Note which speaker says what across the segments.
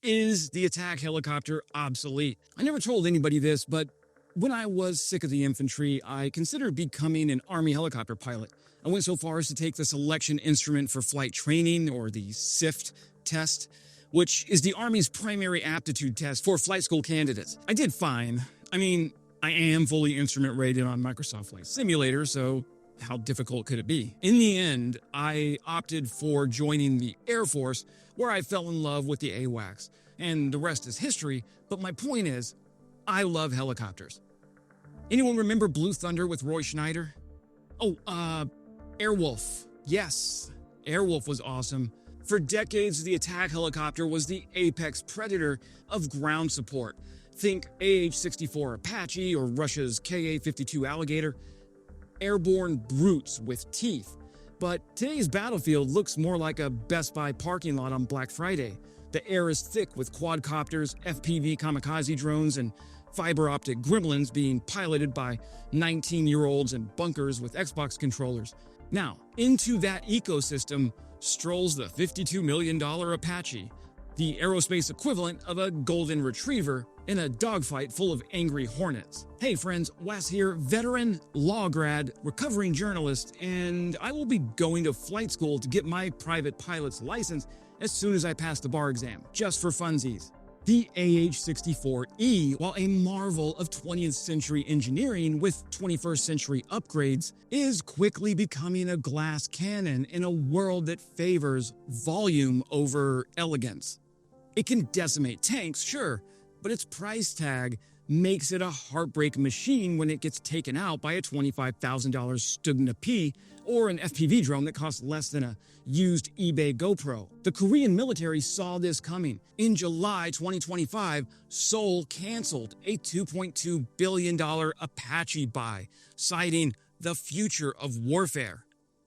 Speaker 1: Is the attack helicopter obsolete? I never told anybody this, but when I was sick of the infantry, I considered becoming an Army helicopter pilot. I went so far as to take the selection instrument for flight training, or the SIFT test, which is the Army's primary aptitude test for flight school candidates. I did fine. I mean, I am fully instrument rated on Microsoft Flight Simulator, so how difficult could it be? In the end, I opted for joining the Air Force, where I fell in love with the AWACS, and the rest is history, but my point is, I love helicopters. Anyone remember Blue Thunder with Roy Schneider? Oh, Airwolf. Yes, Airwolf was awesome. For decades, the attack helicopter was the apex predator of ground support. Think AH-64 Apache or Russia's Ka-52 Alligator. Airborne brutes with teeth. But today's battlefield looks more like a Best Buy parking lot on Black Friday. The air is thick with quadcopters, FPV kamikaze drones, and fiber optic gremlins being piloted by 19-year-olds in bunkers with Xbox controllers. Now, into that ecosystem strolls the $52 million Apache, the aerospace equivalent of a golden retriever in a dogfight full of angry hornets. Hey friends, Wes here, veteran, law grad, recovering journalist, and I will be going to flight school to get my private pilot's license as soon as I pass the bar exam, just for funsies. The AH-64E, while a marvel of 20th century engineering with 21st century upgrades, is quickly becoming a glass cannon in a world that favors volume over elegance. It can decimate tanks, sure, but its price tag makes it a heartbreak machine when it gets taken out by a $25,000 Stugna P or an FPV drone that costs less than a used eBay GoPro. The Korean military saw this coming. In July 2025, Seoul canceled a $2.2 billion Apache buy, citing the future of warfare.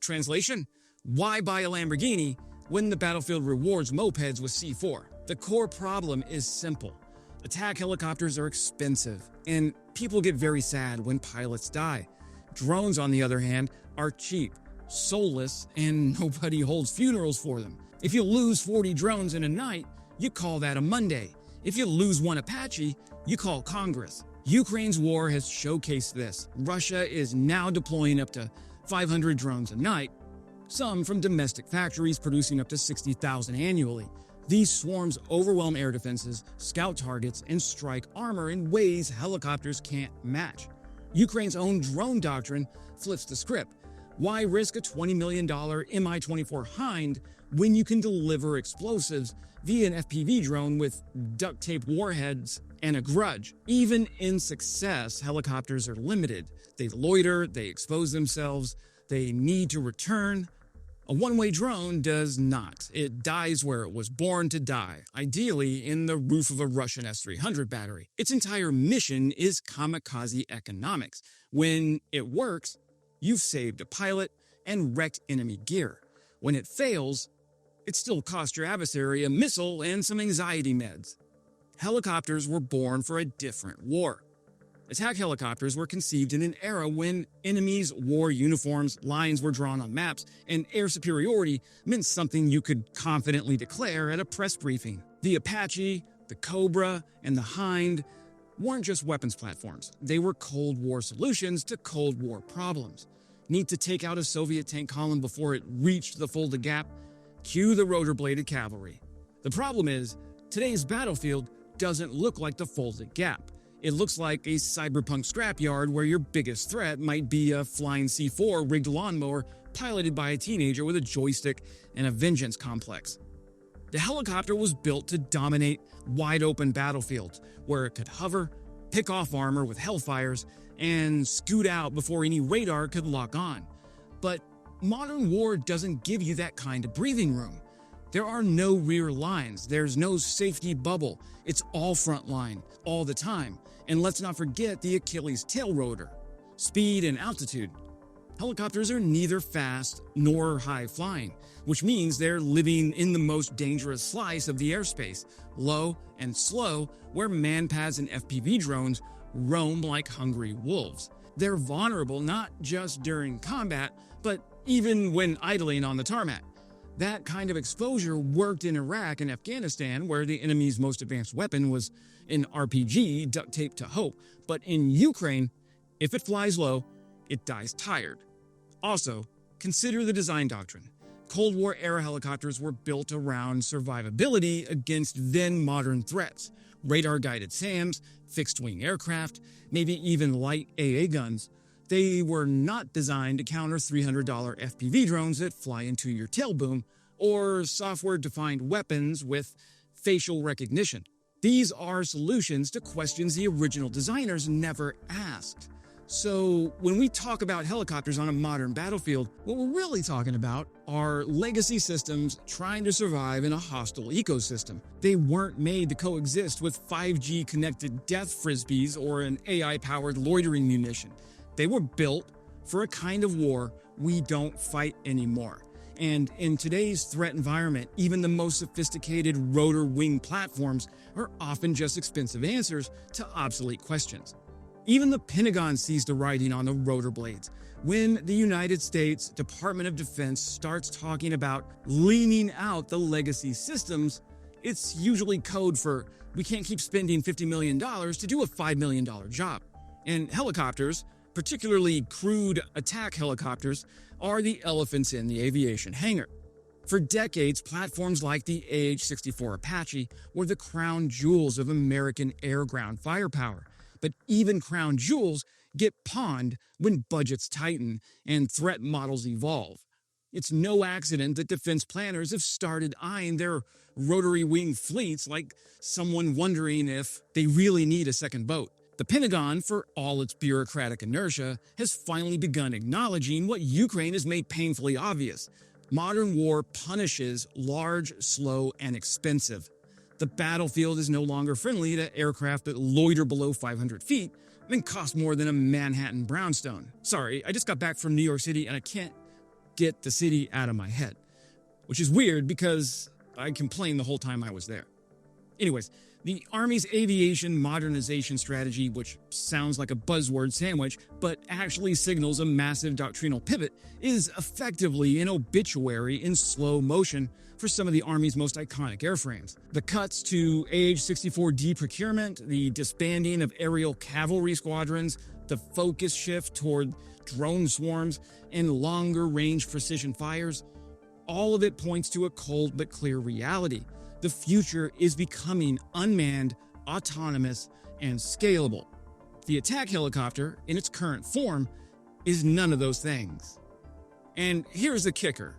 Speaker 1: Translation? Why buy a Lamborghini when the battlefield rewards mopeds with C4? The core problem is simple. Attack helicopters are expensive, and people get very sad when pilots die. Drones, on the other hand, are cheap, soulless, and nobody holds funerals for them. If you lose 40 drones in a night, you call that a Monday. If you lose one Apache, you call Congress. Ukraine's war has showcased this. Russia is now deploying up to 500 drones a night, some from domestic factories producing up to 60,000 annually. These swarms overwhelm air defenses, scout targets, and strike armor in ways helicopters can't match. Ukraine's own drone doctrine flips the script. Why risk a $20 million Mi-24 Hind when you can deliver explosives via an FPV drone with duct-tape warheads and a grudge? Even in success, helicopters are limited. They loiter, they expose themselves, they need to return. A one-way drone does not. It dies where it was born to die, ideally in the roof of a Russian S-300 battery. Its entire mission is kamikaze economics. When it works, you've saved a pilot and wrecked enemy gear. When it fails, it still cost your adversary a missile and some anxiety meds. Helicopters were born for a different war. Attack helicopters were conceived in an era when enemies wore uniforms, lines were drawn on maps, and air superiority meant something you could confidently declare at a press briefing. The Apache, the Cobra, and the Hind weren't just weapons platforms. They were Cold War solutions to Cold War problems. Need to take out a Soviet tank column before it reached the Fulda Gap? Cue the rotor-bladed cavalry. The problem is, today's battlefield doesn't look like the Fulda Gap. It looks like a cyberpunk scrapyard where your biggest threat might be a flying C4 rigged lawnmower piloted by a teenager with a joystick and a vengeance complex. The helicopter was built to dominate wide-open battlefields where it could hover, pick off armor with hellfires, and scoot out before any radar could lock on. But modern war doesn't give you that kind of breathing room. There are no rear lines, there's no safety bubble, it's all front line, all the time. And let's not forget the Achilles tail rotor, speed and altitude. Helicopters are neither fast nor high flying, which means they're living in the most dangerous slice of the airspace, low and slow, where manpads and FPV drones roam like hungry wolves. They're vulnerable not just during combat, but even when idling on the tarmac. That kind of exposure worked in Iraq and Afghanistan, where the enemy's most advanced weapon was an RPG duct taped to hope. But in Ukraine, if it flies low, it dies tired. Also, consider the design doctrine. Cold War-era helicopters were built around survivability against then-modern threats. Radar-guided SAMs, fixed-wing aircraft, maybe even light AA guns. They were not designed to counter $300 FPV drones that fly into your tail boom, or software-defined weapons with facial recognition. These are solutions to questions the original designers never asked. So when we talk about helicopters on a modern battlefield, what we're really talking about are legacy systems trying to survive in a hostile ecosystem. They weren't made to coexist with 5G connected death frisbees or an AI-powered loitering munition. They were built for a kind of war we don't fight anymore. And in today's threat environment, even the most sophisticated rotor wing platforms are often just expensive answers to obsolete questions. Even the Pentagon sees the writing on the rotor blades. When the United States Department of Defense starts talking about leaning out the legacy systems, it's usually code for, we can't keep spending $50 million to do a $5 million job. And helicopters, particularly crude attack helicopters, are the elephants in the aviation hangar. For decades, platforms like the AH-64 Apache were the crown jewels of American air-ground firepower. But even crown jewels get pawned when budgets tighten and threat models evolve. It's no accident that defense planners have started eyeing their rotary wing fleets like someone wondering if they really need a second boat. The Pentagon, for all its bureaucratic inertia, has finally begun acknowledging what Ukraine has made painfully obvious. Modern war punishes large, slow, and expensive. The battlefield is no longer friendly to aircraft that loiter below 500 feet and cost more than a Manhattan brownstone. Sorry, I just got back from New York City and I can't get the city out of my head. Which is weird because I complained the whole time I was there. Anyways, the Army's aviation modernization strategy, which sounds like a buzzword sandwich, but actually signals a massive doctrinal pivot, is effectively an obituary in slow motion for some of the Army's most iconic airframes. The cuts to AH-64D procurement, the disbanding of aerial cavalry squadrons, the focus shift toward drone swarms, and longer-range precision fires, all of it points to a cold but clear reality. The future is becoming unmanned, autonomous, and scalable. The attack helicopter, in its current form, is none of those things. And here's the kicker.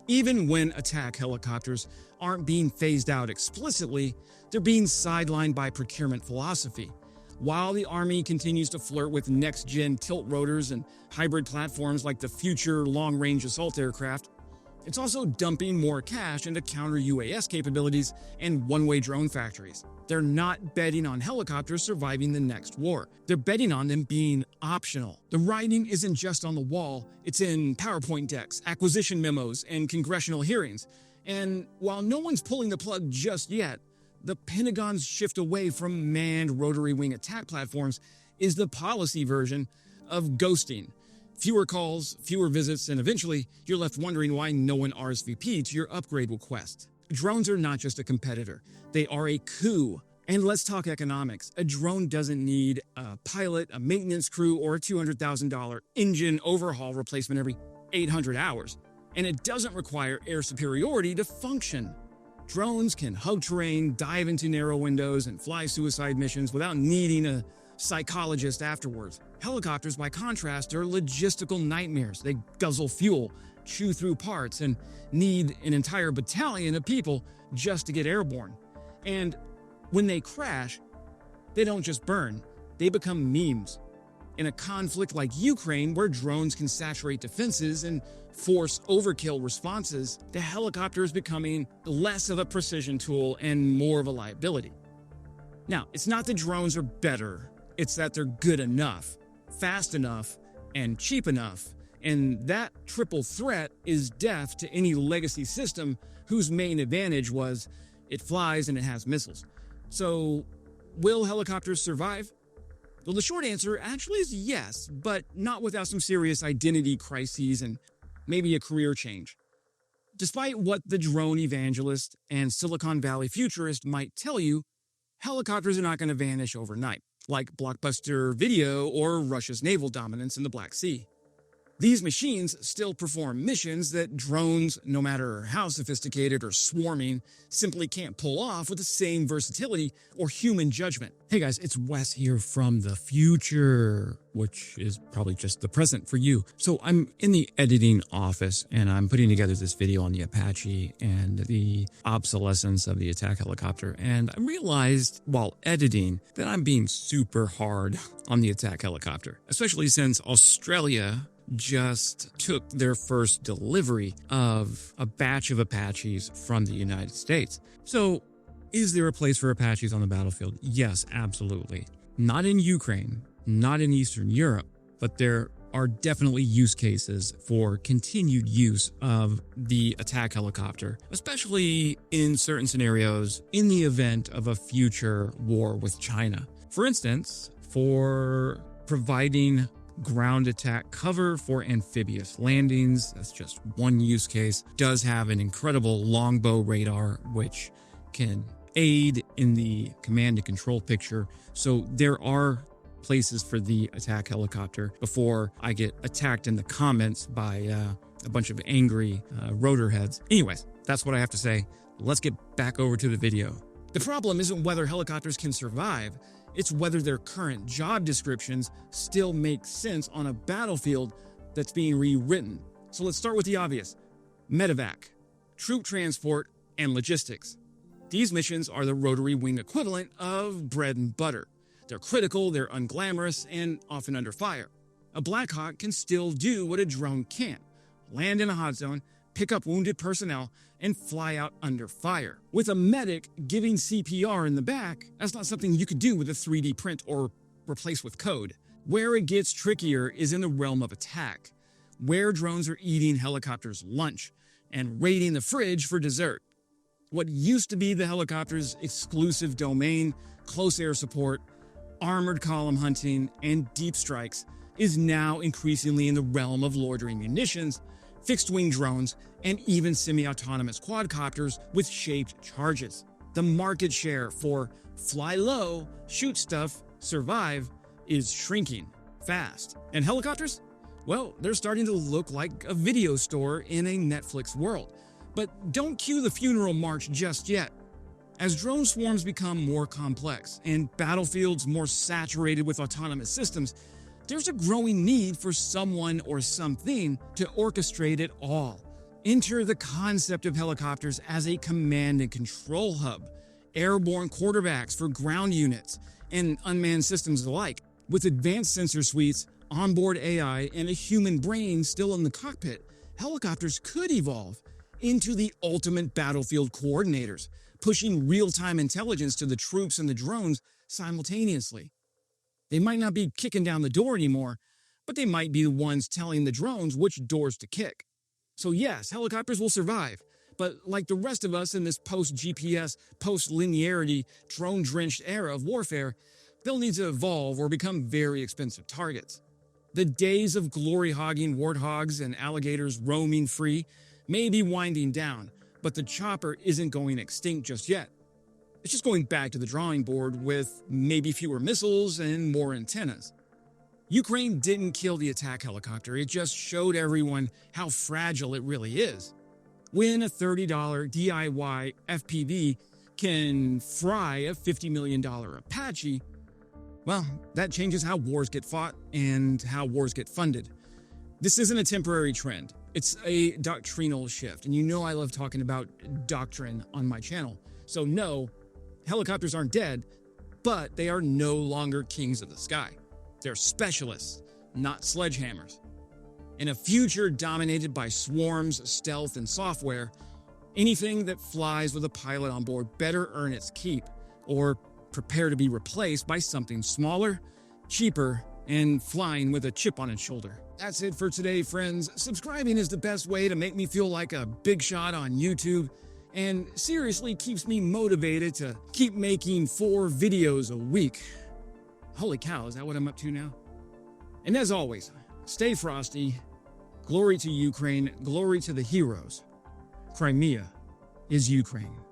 Speaker 1: Even when attack helicopters aren't being phased out explicitly, they're being sidelined by procurement philosophy. While the Army continues to flirt with next-gen tilt rotors and hybrid platforms like the future long-range assault aircraft, it's also dumping more cash into counter-UAS capabilities and one-way drone factories. They're not betting on helicopters surviving the next war. They're betting on them being optional. The writing isn't just on the wall, it's in PowerPoint decks, acquisition memos, and congressional hearings. And while no one's pulling the plug just yet, the Pentagon's shift away from manned rotary wing attack platforms is the policy version of ghosting. Fewer calls, fewer visits, and eventually, you're left wondering why no one RSVP'd to your upgrade request. Drones are not just a competitor. They are a coup. And let's talk economics. A drone doesn't need a pilot, a maintenance crew, or a $200,000 engine overhaul replacement every 800 hours. And it doesn't require air superiority to function. Drones can hug terrain, dive into narrow windows, and fly suicide missions without needing a psychologist afterwards. Helicopters, by contrast, are logistical nightmares. They guzzle fuel, chew through parts, and need an entire battalion of people just to get airborne. And when they crash, they don't just burn, they become memes. In a conflict like Ukraine, where drones can saturate defenses and force overkill responses, the helicopter is becoming less of a precision tool and more of a liability. Now, it's not that drones are better, it's that they're good enough, fast enough, and cheap enough. And that triple threat is death to any legacy system whose main advantage was it flies and it has missiles. So, will helicopters survive? Well, the short answer actually is yes, but not without some serious identity crises and maybe a career change. Despite what the drone evangelist and Silicon Valley futurist might tell you, helicopters are not going to vanish overnight, like blockbuster video or Russia's naval dominance in the Black Sea. These machines still perform missions that drones, no matter how sophisticated or swarming, simply can't pull off with the same versatility or human judgment. Hey guys, it's Wes here from the future, which is probably just the present for you. So I'm in the editing office and I'm putting together this video on the Apache and the obsolescence of the attack helicopter. And I realized while editing that I'm being super hard on the attack helicopter, especially since Australia just took their first delivery of a batch of Apaches from the United States. So, is there a place for Apaches on the battlefield? Yes, absolutely. Not in Ukraine, not in Eastern Europe, but there are definitely use cases for continued use of the attack helicopter, especially in certain scenarios in the event of a future war with China. For instance, for providing ground attack cover for amphibious landings. That's just one use case. Does have an incredible longbow radar, which can aid in the command and control picture. So there are places for the attack helicopter before I get attacked in the comments by a bunch of angry rotor heads. Anyways, that's what I have to say. Let's get back over to the video. The problem isn't whether helicopters can survive. It's whether their current job descriptions still make sense on a battlefield that's being rewritten. So let's start with the obvious. Medevac, troop transport, and logistics. These missions are the rotary wing equivalent of bread and butter. They're critical, they're unglamorous, and often under fire. A Black Hawk can still do what a drone can't: land in a hot zone, pick up wounded personnel, and fly out under fire. With a medic giving CPR in the back, that's not something you could do with a 3D print or replace with code. Where it gets trickier is in the realm of attack, where drones are eating helicopters' lunch and raiding the fridge for dessert. What used to be the helicopter's exclusive domain, close air support, armored column hunting, and deep strikes, is now increasingly in the realm of loitering munitions, fixed-wing drones, and even semi-autonomous quadcopters with shaped charges. The market share for fly low, shoot stuff, survive is shrinking fast. And helicopters? Well, they're starting to look like a video store in a Netflix world. But don't cue the funeral march just yet. As drone swarms become more complex and battlefields more saturated with autonomous systems, there's a growing need for someone or something to orchestrate it all. Enter the concept of helicopters as a command and control hub, airborne quarterbacks for ground units, and unmanned systems alike. With advanced sensor suites, onboard AI, and a human brain still in the cockpit, helicopters could evolve into the ultimate battlefield coordinators, pushing real-time intelligence to the troops and the drones simultaneously. They might not be kicking down the door anymore, but they might be the ones telling the drones which doors to kick. So yes, helicopters will survive, but like the rest of us in this post-GPS, post-linearity, drone-drenched era of warfare, they'll need to evolve or become very expensive targets. The days of glory-hogging warthogs and alligators roaming free may be winding down, but the chopper isn't going extinct just yet. It's just going back to the drawing board with maybe fewer missiles and more antennas. Ukraine didn't kill the attack helicopter, it just showed everyone how fragile it really is. When a $30 DIY FPV can fry a $50 million Apache, well, that changes how wars get fought and how wars get funded. This isn't a temporary trend, it's a doctrinal shift, and you know I love talking about doctrine on my channel. So no, helicopters aren't dead, but they are no longer kings of the sky. They're specialists, not sledgehammers. In a future dominated by swarms, stealth, and software, anything that flies with a pilot on board better earn its keep, or prepare to be replaced by something smaller, cheaper, and flying with a chip on its shoulder. That's it for today, friends. Subscribing is the best way to make me feel like a big shot on YouTube, and seriously keeps me motivated to keep making 4 videos a week. Holy cow, is that what I'm up to now? And as always, stay frosty. Glory to Ukraine, glory to the heroes. Crimea is Ukraine.